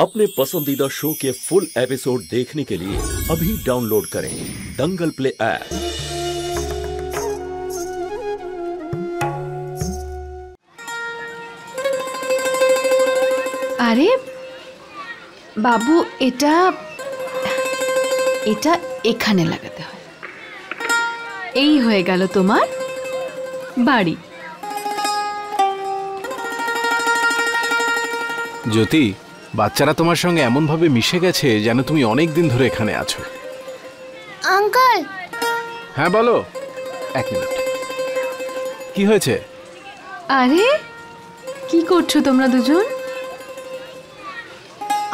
अपने पसंदीदा शो के फुल एपिसोड देखने के लिए अभी डाउनलोड करें दंगल प्ले ऐप। আরে বাবু, এটা এটা এখানে লাগাতে হয়। এই হয়ে গেল তোমার বাড়ি। জ্যোতি, বাচ্চারা তোমার সঙ্গে এমন ভাবে মিশে গেছে যেন তুমি অনেক দিন ধরে এখানে আছো। আঙ্কেল। হ্যাঁ বলো। এক মিনিট, কি হয়েছে? আরে কি করছো তোমরা দুজন?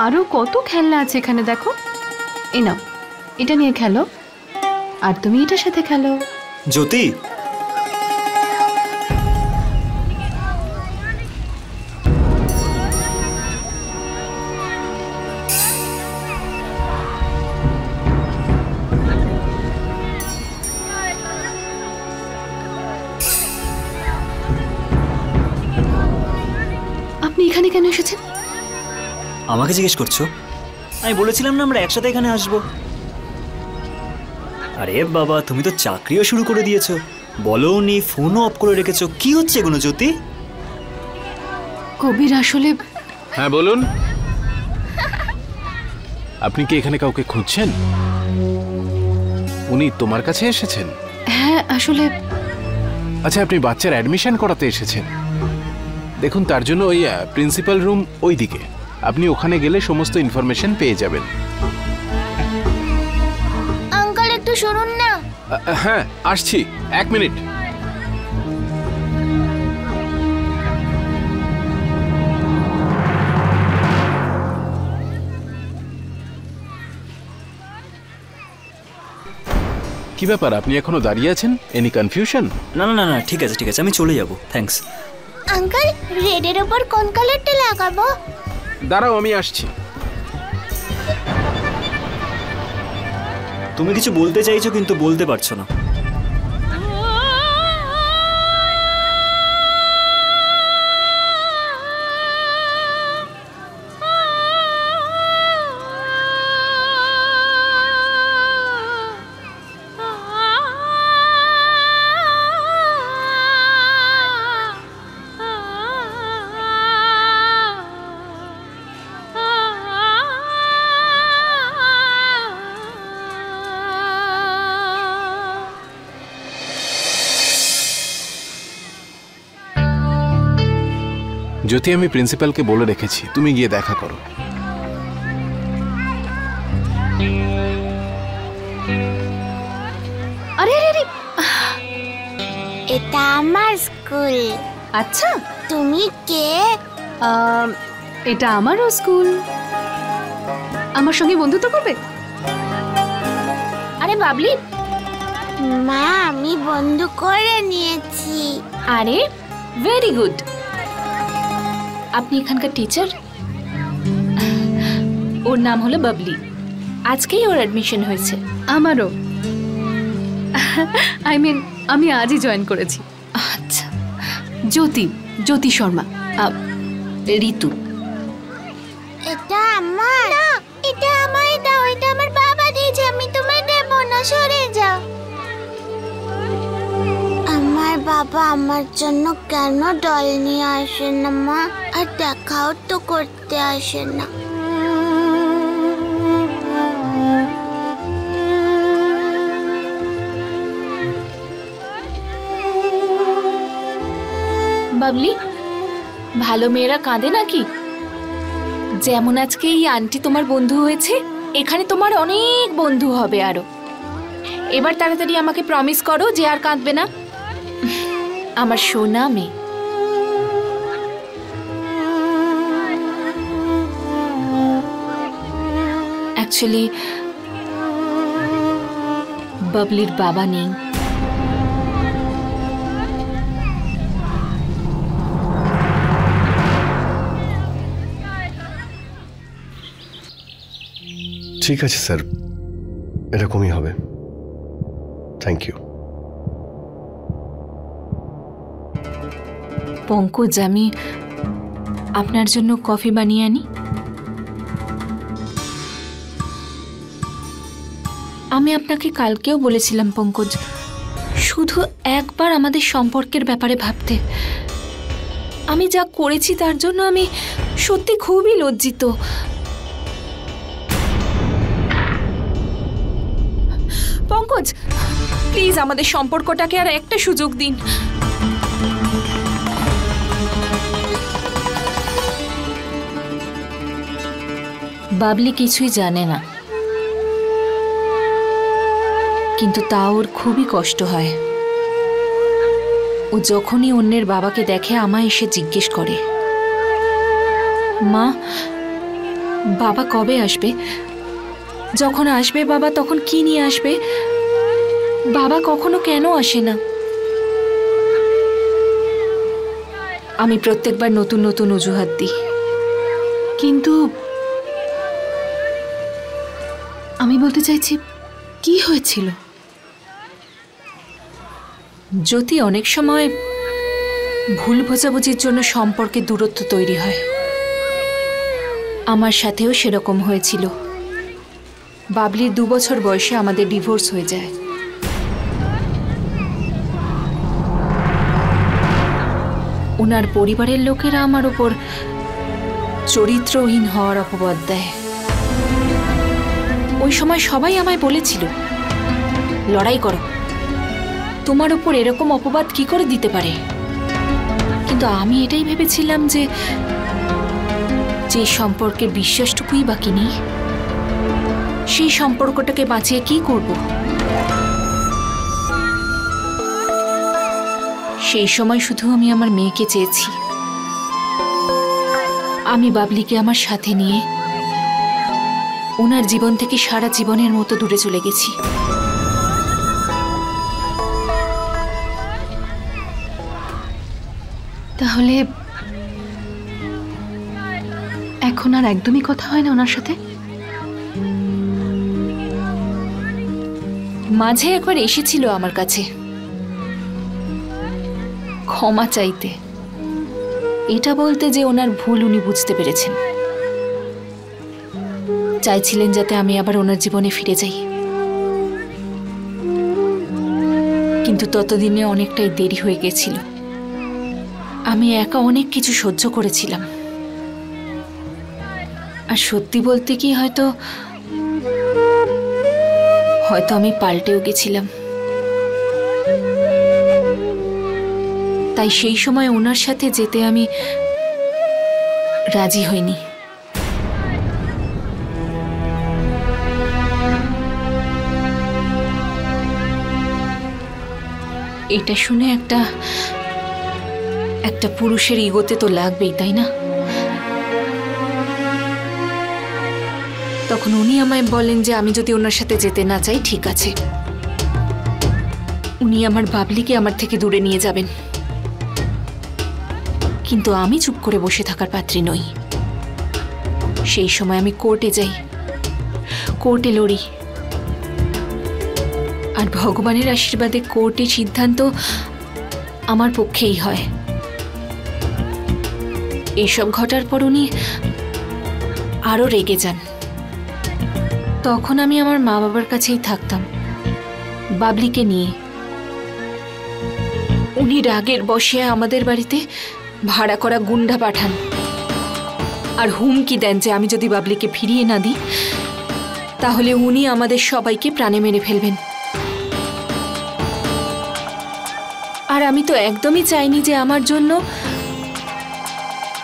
আরো কত খেলনা আছে এখানে, দেখো। এই নাও, এটা নিয়ে খেলো, আর তুমি এটার সাথে খেলো। জ্যোতি, আপনি এখানে কেন এসেছেন? আমাকে জিজ্ঞেস করছো? আমি বলেছিলাম না আমরা একসাথে এখানে আসবো। আরে বাবা, তুমি তো চাকরিও শুরু করে দিয়েছো, বলোনি, ফোনও অফ করে রেখেছো। কি হচ্ছে এগুলো জ্যোতি? কবির আসলে। হ্যাঁ বলুন। আপনি কি এখানে কাউকে খুঁজছেন? উনি তোমার কাছে এসেছেন? হ্যাঁ আসলে। আচ্ছা, আপনি বাচ্চার অ্যাডমিশন করাতে এসেছেন। দেখুন, তার জন্য ওই প্রিন্সিপাল রুম ওই দিকে। আপনি ওখানে গেলে সমস্ত ইনফরমেশন পেয়ে যাবেন। আঙ্কেল একটু শুনুন না। হ্যাঁ আসছি, এক মিনিট। কি ব্যাপার, আপনি এখনো দাঁড়িয়ে আছেন? Any confusion? না না না না, ঠিক আছে ঠিক আছে, আমি চলে যাবো, থ্যাঙ্কস। আঙ্কেল, রেডের উপর কোন কালারটা লাগাবো? দাঁড়াও, আমি আসছি। তুমি কিছু বলতে চাইছো কিন্তু বলতে পারছো না। জ্যোতি, আমি প্রিন্সিপালকে বলে রেখেছি, তুমি গিয়ে দেখা করো। আরে আরে, এটা আমার স্কুল। আচ্ছা, তুমি কে? এটা আমারও স্কুল। আমার সঙ্গে বন্ধুত্ব করবে? আরে বাবলি, মা আমি বন্ধু করে নিয়েছি। আরে ভেরি গুড। আপনি এখানকার টিচার? ওর নাম হলো বাবলি, আজকেই ওর অ্যাডমিশন হয়েছে। আমারও। আই মিন আমি আজই জয়েন করেছি। আচ্ছা, জ্যোতি, জ্যোতি শর্মা। ঋতু। এটা আমার না, এটা আমায় দাও। এটা আমার বাবা দিয়েছে, আমি তোমায় দেব না, সরে যাও। আমার বাবা আমার জন্য কেন ডল নিয়ে আসে না মা? আর দেখাও তো করতে আসে না। বাবলি, ভালো মেয়েরা কাঁদে নাকি? যেমন আজকে এই আন্টি তোমার বন্ধু হয়েছে, এখানে তোমার অনেক বন্ধু হবে আরো। এবার তাড়াতাড়ি আমাকে প্রমিস করো যে আর কাঁদবে না। আমার সোনা মেয়ে। অ্যাকচুয়ালি বাবলির বাবা নেই। ঠিক আছে স্যার, এরকমই হবে। Thank you. পঙ্কজ, আমি আপনার জন্য কফি বানিয়ে আনি। আমি আপনাকে কালকেও বলেছিলাম পঙ্কজ, শুধু একবার আমাদের সম্পর্কের ব্যাপারে ভাবতে। আমি যা করেছি তার জন্য আমি সত্যি খুবই লজ্জিত। পঙ্কজ, প্লিজ আমাদের সম্পর্কটাকে আর একটা সুযোগ দিন। বাবলি কিছুই জানে না, কিন্তু তা ওর খুবই কষ্ট হয়। ও যখনই অন্যের বাবাকে দেখে আমায় এসে জিজ্ঞেস করে, মা, বাবা কবে আসবে? যখন আসবে বাবা তখন কি নিয়ে আসবে? বাবা কখনো কেন আসে না? আমি প্রত্যেকবার নতুন নতুন অজুহাত দিই, কিন্তু আমি বলতে চাইছি, কি হয়েছিল? জ্যোতি, অনেক সময় ভুল বোঝাবুঝির জন্য সম্পর্কে দূরত্ব তৈরি হয়। আমার সাথেও সেরকম হয়েছিল। বাবলির 2 বছর বয়সে আমাদের ডিভোর্স হয়ে যায়। ওনার পরিবারের লোকেরা আমার ওপর চরিত্রহীন হওয়ার অপবাদ দেয়। ওই সময় সবাই আমায় বলেছিল, লড়াই করো, তোমার ওপর এরকম অপবাদ কি করে দিতে পারে। কিন্তু আমি এটাই ভেবেছিলাম যে সম্পর্কের বিশ্বাসটুকুই বাকি নেই, সেই সম্পর্কটাকে বাঁচিয়ে কি করব। সেই সময় শুধু আমি আমার মেয়েকে চেয়েছি। আমি বাবলিকে আমার সাথে নিয়ে ওনার জীবন থেকে সারা জীবনের মতো দূরে চলে গেছি। তাহলে এখন আর একদমই কথা হয় না ওনার সাথে? মাঝে একবার এসেছিল আমার কাছে ক্ষমা চাইতে, এটা বলতে যে ওনার ভুল উনি বুঝতে পেরেছেন, চাইছিলেন যাতে আমি আবার ওনার জীবনে ফিরে যাই। কিন্তু ততদিনে অনেকটাই দেরি হয়ে গেছিল। আমি একা অনেক কিছু সহ্য করেছিলাম। আর সত্যি বলতে কি, হয়তো আমি পাল্টেও গেছিলাম। তাই সেই সময় ওনার সাথে যেতে আমি রাজি হইনি। এটা শুনে একটা পুরুষের ইগোতে তো লাগবেই, তাই না? তখন উনি আমায় বলেন যে আমি যদি ওনার সাথে যেতে না চাই, ঠিক আছে, উনি আমার বাবলিকে আমার থেকে দূরে নিয়ে যাবেন। কিন্তু আমি চুপ করে বসে থাকার পাত্রী নই। সেই সময় আমি কোর্টে যাই, কোর্টে লড়ি। আর ভগবানের আশীর্বাদে কোর্টের সিদ্ধান্ত আমার পক্ষেই হয়। এইসব ঘটার পর উনি আরো রেগে যান। তখন আমি আমার মা বাবার কাছেই থাকতাম বাবলিকে নিয়ে। উনি রাগের বশে আমাদের বাড়িতে ভাড়া করা গুন্ডা পাঠান আর হুমকি দেন যে আমি যদি বাবলিকে ফিরিয়ে না দিই তাহলে উনি আমাদের সবাইকে প্রাণে মেরে ফেলবেন। আর আমি তো একদমই চাইনি যে আমার জন্য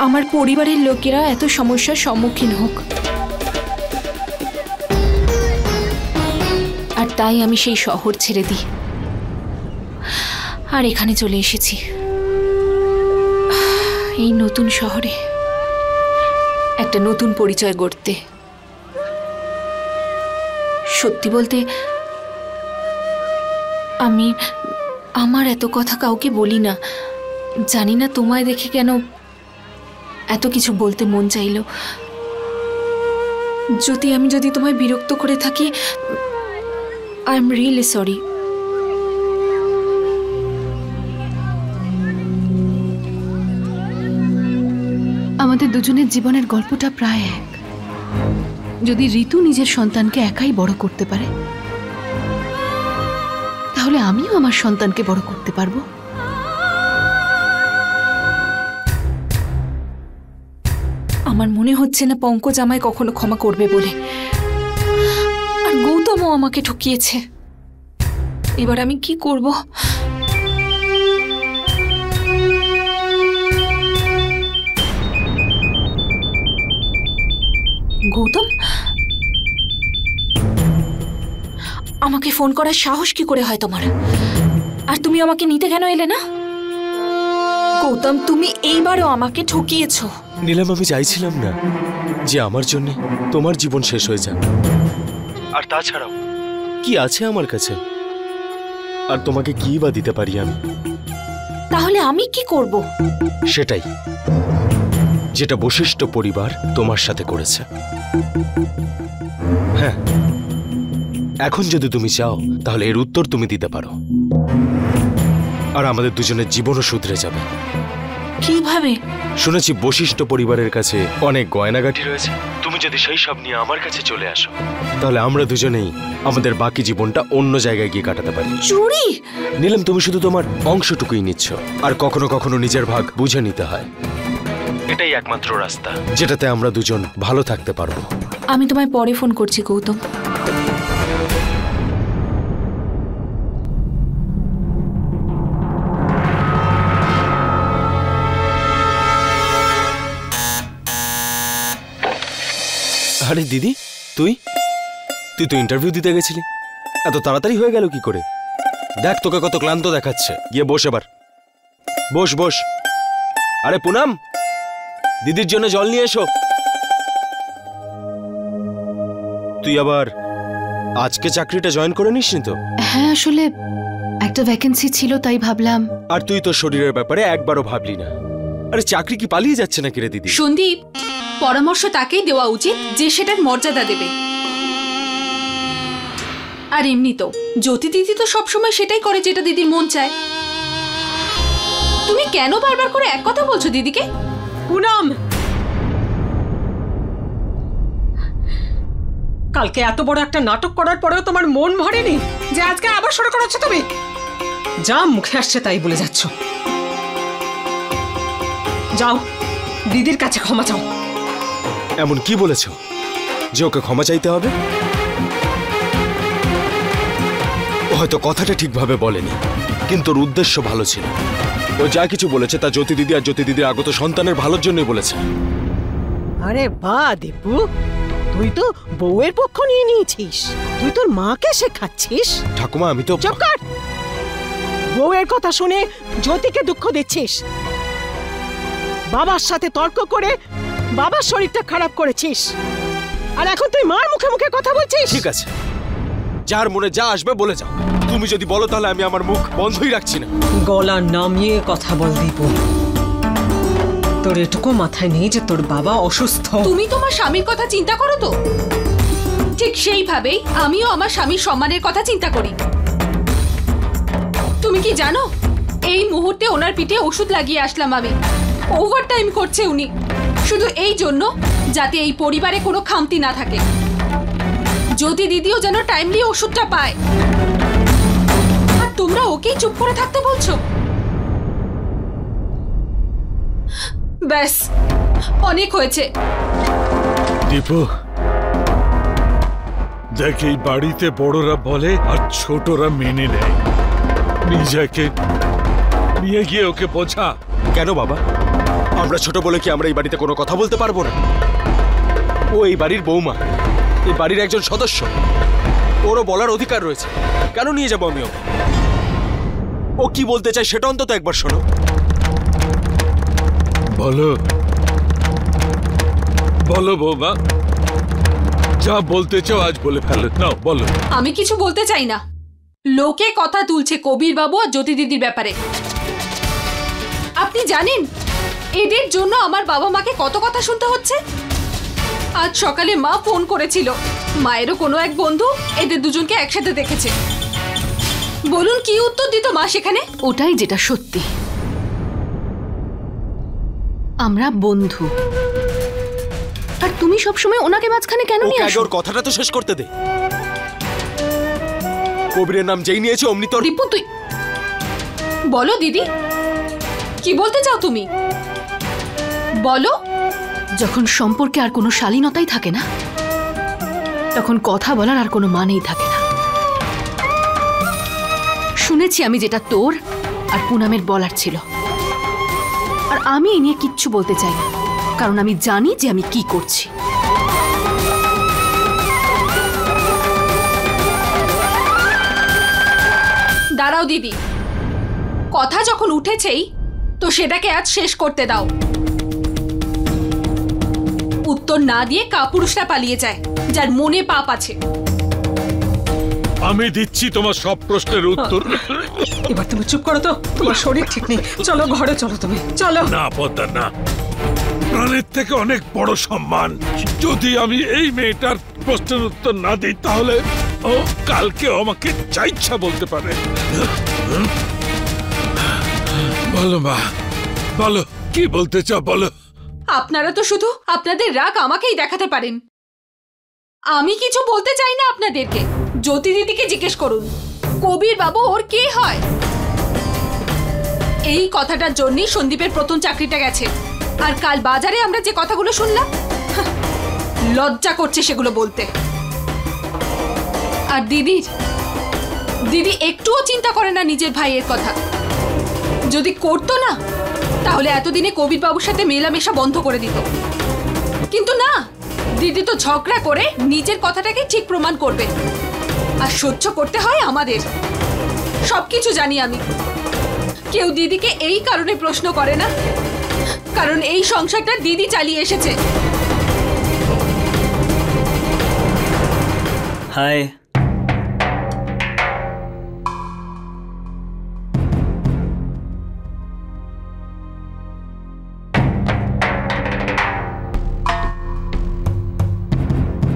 আমার পরিবারের লোকেরা এত সমস্যার সম্মুখীন হোক। আর তাই আমি সেই শহর ছেড়ে দিই আর এখানে চলে এসেছি, এই নতুন শহরে একটা নতুন পরিচয় গড়তে। সত্যি বলতে আমি আমার এত কথা কাউকে বলি না। জানি না তোমায় দেখে কেন এত কিছু বলতে মন চাইলো। আমি যদি তোমায় বিরক্ত করে থাকি, আই এম রিয়েলি সরি। আমাদের দুজনের জীবনের গল্পটা প্রায় এক। যদি ঋতু নিজের সন্তানকে একাই বড় করতে পারে, তাহলে আমিও আমার সন্তানকে বড় করতে পারবো। আমার মনে হচ্ছে না পঙ্কজ আমায় কখনো ক্ষমা করবে বলে। আর গৌতমও আমাকে ঠকিয়েছে। এবার আমি কি করব? গৌতম, আমাকে ফোন করার সাহস কি করে হয় তোমার? আর তুমি আমাকে নিতে কেন এলে না? গৌতম, তুমি এইবারও আমাকে ঠকিয়েছো। নীলাম, আমি চাইছিলাম না যে আমার জন্য তোমার জীবন শেষ হয়ে যাক। আর তাছাড়াও কি আছে আমার কাছে? আর তোমাকে কি বা দিতে পারি আমি? তাহলে আমি কি করব? সেটাই, যেটা বশিষ্ঠ পরিবার তোমার সাথে করেছে। হ্যাঁ, এখন যদি তুমি চাও তাহলে এর উত্তর তুমি দিতে পারো, আর আমাদের দুজনের জীবনও শুধরে যাবে। কিভাবে? শুনেছি বশিষ্ঠ পরিবারের কাছে অনেক গয়নাগাটি রয়েছে। তুমি যদি সেই সব নিয়ে আমার কাছে চলে আসো, তাহলে আমরা দুজনেই আমাদের বাকি জীবনটা অন্য জায়গায় গিয়ে কাটাতে পারি। চুরি? নীলাম, তুমি শুধু তোমার অংশটুকুই নিচ্ছ, আর কখনো কখনো নিজের ভাগ বুঝে নিতে হয়। এটাই একমাত্র রাস্তা যেটাতে আমরা দুজন ভালো থাকতে পারবো। আমি তোমায় পরে ফোন করছি গৌতম। আরে দিদি, তুই তো ইন্টারভিউ দিতে গেছিলি, এত তাড়াতাড়ি হয়ে গেল কি করে? দেখ, তোকে কত ক্লান্ত দেখাচ্ছে। গিয়ে বস এবার, বস বস। আরে পুনাম, দিদির জন্য জল নিয়ে এসো। তুই আবার আজকে চাকরিটা জয়েন করে নিসনি তো? হ্যাঁ, আসলে একটা ভ্যাকেন্সি ছিল, তাই ভাবলাম। আর তুই তো শরীরের ব্যাপারে একবারও ভাবলি না। আরে চাকরি কি পালিয়ে যাচ্ছে নাকি রে দিদি? সন্দীপ, পরামর্শ তাকেই দেওয়া উচিত যে সেটার মর্যাদা দেবে। আর এমনি তো জ্যোতি দিদি তো সবসময় সেটাই করে যেটা দিদির মন চায়। তুমি কেন বারবার করে এক কথা বলছো দিদিকে? পুনম, কালকে এত বড় একটা নাটক করার পরেও তোমার মন ভরেনি যে আজকে আবার শুরু করাচ্ছ তুমি? যা মুখে আসছে তাই বলে যাচ্ছ। যাও, দিদির কাছে ক্ষমা চাও। এমন কি বলেছ যে ওকে ক্ষমা চাইতে হবে? ও হয়তো কথাটা ঠিকভাবে বলেনি, কিন্তু ওর উদ্দেশ্য ভালো ছিল। ও যা কিছু বলেছে তা জ্যোতি দিদি আর জ্যোতি দিদির আগত সন্তানের ভালোর জন্যই বলেছে। আরে বাহ দীপু, তুই তো বউয়ের পক্ষ নিয়ে নিয়েছিস। তুই তোর মাকে শেখাচ্ছিস। ঠাকুমা, আমি তো চুপ কর। বউয়ের কথা শুনে জ্যোতিকে দুঃখ দিচ্ছিস। বাবার সাথে তর্ক করে বাবার শরীরটা খারাপ করেছিস, আর এখন তুই মার মুখে মুখে কথা বলছিস। ঠিক আছে, যার মনে যা আসবে বলে যাও। তুমি যদি বলো তাহলে আমি আমার মুখ বন্ধই রাখছি না। গলা নামিয়ে কথা বল দীপু। তোর এটুকু মাথায় নেই যে তোর বাবা অসুস্থ? তুমি তোমার স্বামীর কথা চিন্তা করো তো? ঠিক সেইভাবেই আমিও আমার স্বামীর সম্মানের কথা চিন্তা করি। তুমি কি জানো, এই মুহূর্তে ওনার পিঠে ওষুধ লাগিয়ে আসলাম আমি। ওভারটাইম করছে উনি, শুধু এই জন্য যাতে এই পরিবারে কোনো খামতি না থাকে। জ্যোতি দিদিও যেন টাইমলি ওষুধটা পায়। আর তোমরা ওকেই চুপ করে থাকতে বলছো? ব্যাস, অনেক হয়েছে। দীপু, দেখ, এই বাড়িতে বড়রা বলে আর ছোটরা মেনে নেয়। নিজেকে নিয়ে গিয়ে ওকে বোঝা। কেন বাবা, আমরা ছোট বলে কি আমরা এই বাড়িতে কোনো কথা বলতে পারবো না? ও এই বাড়ির বৌমা, এই বাড়ির একজন সদস্য। ওরও বলার অধিকার রয়েছে। কেন নিয়ে যাবো আমি ওকে? ও কি বলতে চায় সেটা অন্তত একবার শোনো। বলো বলো বৌমা, যা বলতে চাও আজ বলে ফেলো। নাও বলো। আমি কিছু বলতে চাই না। লোকে কথা তুলছে কবির বাবু আর জ্যোতি দিদির ব্যাপারে। আপনি জানেন এদের জন্য আমার বাবা মাকে কত কথা শুনতে হচ্ছে? আজ সকালে মা ফোন করেছিল, মায়েরও কোনো এক বন্ধু এদের দুজনকে একসাথে দেখেছে। বলুন কি উত্তর দিত মা সেখানে? ওটাই যেটা সত্যি, আমরা বন্ধু। আর তুমি সবসময় ওনাকে মাঝখানে কেন নিয়ে আসো? ওর কথাটা তো শেষ করতে দে। ও কবিরের নাম যেই নিয়েছে অমনি তোর। দীপু তুই বলো দিদি, কি বলতে চাও তুমি? বলো। যখন সম্পর্কে আর কোনো শালীনতাই থাকে না, তখন কথা বলার আর কোনো মানেই থাকে না। শুনেছি আমি যেটা তোর আর পুনামের বলার ছিল, আর আমি এই নিয়ে কিচ্ছু বলতে চাই না, কারণ আমি জানি যে আমি কি করছি। দাঁড়াও দিদি, কথা যখন উঠেছেই তো সেটাকে আজ শেষ করতে দাও। উত্তর না দিয়ে কাপুরুষরা পালিয়ে যায়, যার মনে পাপ আছে। আমি দিচ্ছি তোমার সব প্রশ্নের উত্তর। এবার তুমি চুপ করো তো, তোমার শরীর ঠিক নেই। চলো ঘরে চলো, তুমি চলো। না পদ্মা না, প্রাণের থেকে অনেক বড় সম্মান। যদি আমি এই মেয়েটার প্রশ্নের উত্তর না দিই তাহলে ও কালকে আমাকে যা ইচ্ছা বলতে পারে। বলো মা, বলো কি বলতে চাও বলো। আপনারা তো শুধু আপনাদের রাগ আমাকেই দেখাতে পারেন। আমি কিছু বলতে চাই না আপনাদেরকে। জ্যোতি দিদিকে জিজ্ঞেস করুন, কবির বাবু ওর কে হয়? এই কথাটার জন্যই সন্দীপের প্রথম চাকরিটা গেছে। আর কাল বাজারে আমরা যে কথাগুলো শুনলাম, লজ্জা করছে সেগুলো বলতে। আর দিদি একটুও চিন্তা করে না নিজের ভাইয়ের কথা। যদি করতো না তাহলে এতদিনে কবির বাবুর সাথে মেলামেশা বন্ধ করে দিত। কিন্তু না, দিদি তো ঝগড়া করে নিজের কথাটাকে ঠিক প্রমাণ করবে। আর সহ্য করতে হয় আমাদের। সবকিছু জানি আমি। কেউ দিদিকে এই কারণে প্রশ্ন করে না, কারণ এই সংসারটা দিদি চালিয়ে এসেছে। হাই।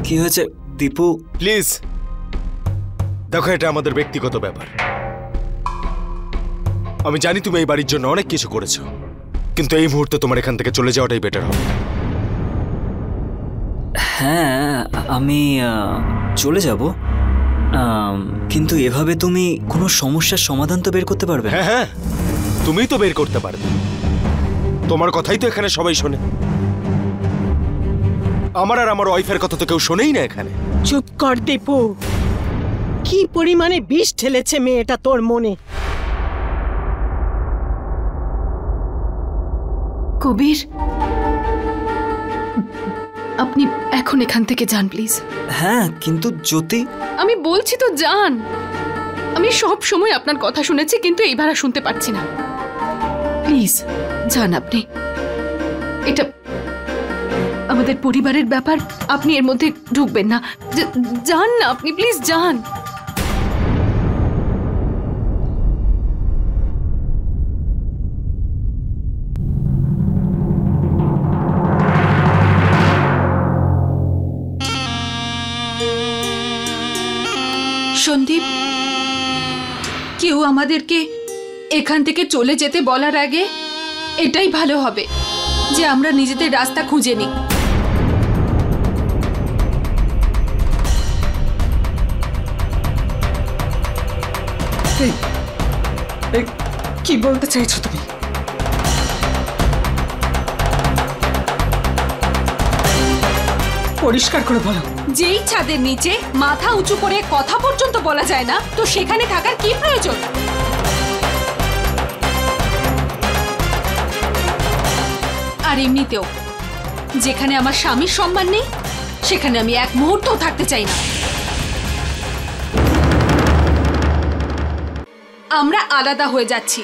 কি হয়েছে দীপু? প্লিজ দেখো, এটা আমাদের ব্যক্তিগত ব্যাপার। আমি জানি তুমি এই বাড়ির জন্য অনেক কিছু করেছো, কিন্তু এই মুহূর্তে তোমার এখান থেকে চলে যাওয়াটাই বেটার হবে। হ্যাঁ, আমি চলে যাব, কিন্তু এভাবে তুমি কোনো সমস্যার সমাধান তো বের করতে পারবে? হ্যাঁ হ্যাঁ, তুমিই তো বের করতে পারবে। তোমার কথাই তো এখানে সবাই শোনে। আমার আর আমার ওয়াইফের কথা তো কেউ শোনেই না এখানে। চুপ কর দীপু, কি পরিমাণে বিষ ঠেলেছে মেয়েটা তোর মনে। কবির, আপনি এখন এখান থেকে যান প্লিজ। হ্যাঁ, কিন্তু জ্যোতি। আমি বলছি তো যান। আমি সব সময় আপনার কথা শুনেছি, কিন্তু এইবার আর শুনতে পাচ্ছি না। প্লিজ যান আপনি। এটা আমাদের পরিবারের ব্যাপার, আপনি এর মধ্যে ঢুকবেন না। যান না আপনি, প্লিজ যান। সন্দীপ, কেউ আমাদেরকে এখান থেকে চলে যেতে বলার আগে এটাই ভালো হবে যে আমরা নিজেদের রাস্তা খুঁজে নিই। কি বলতে চাইছো তুমি? পরিষ্কার করে বলো। যেই ছাদের নিচে মাথা উঁচু করে কথা পর্যন্ত বলা যায় না, তো সেখানে থাকার কি প্রয়োজন? আর এমনিতেও যেখানে আমার স্বামীর সম্মান নেই, সেখানে আমি এক মুহূর্তও থাকতে চাই না। আমরা আলাদা হয়ে যাচ্ছি,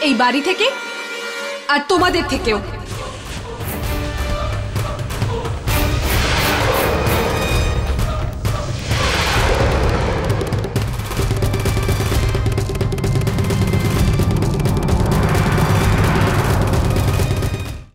এই বাড়ি থেকে আর তোমাদের থেকেও।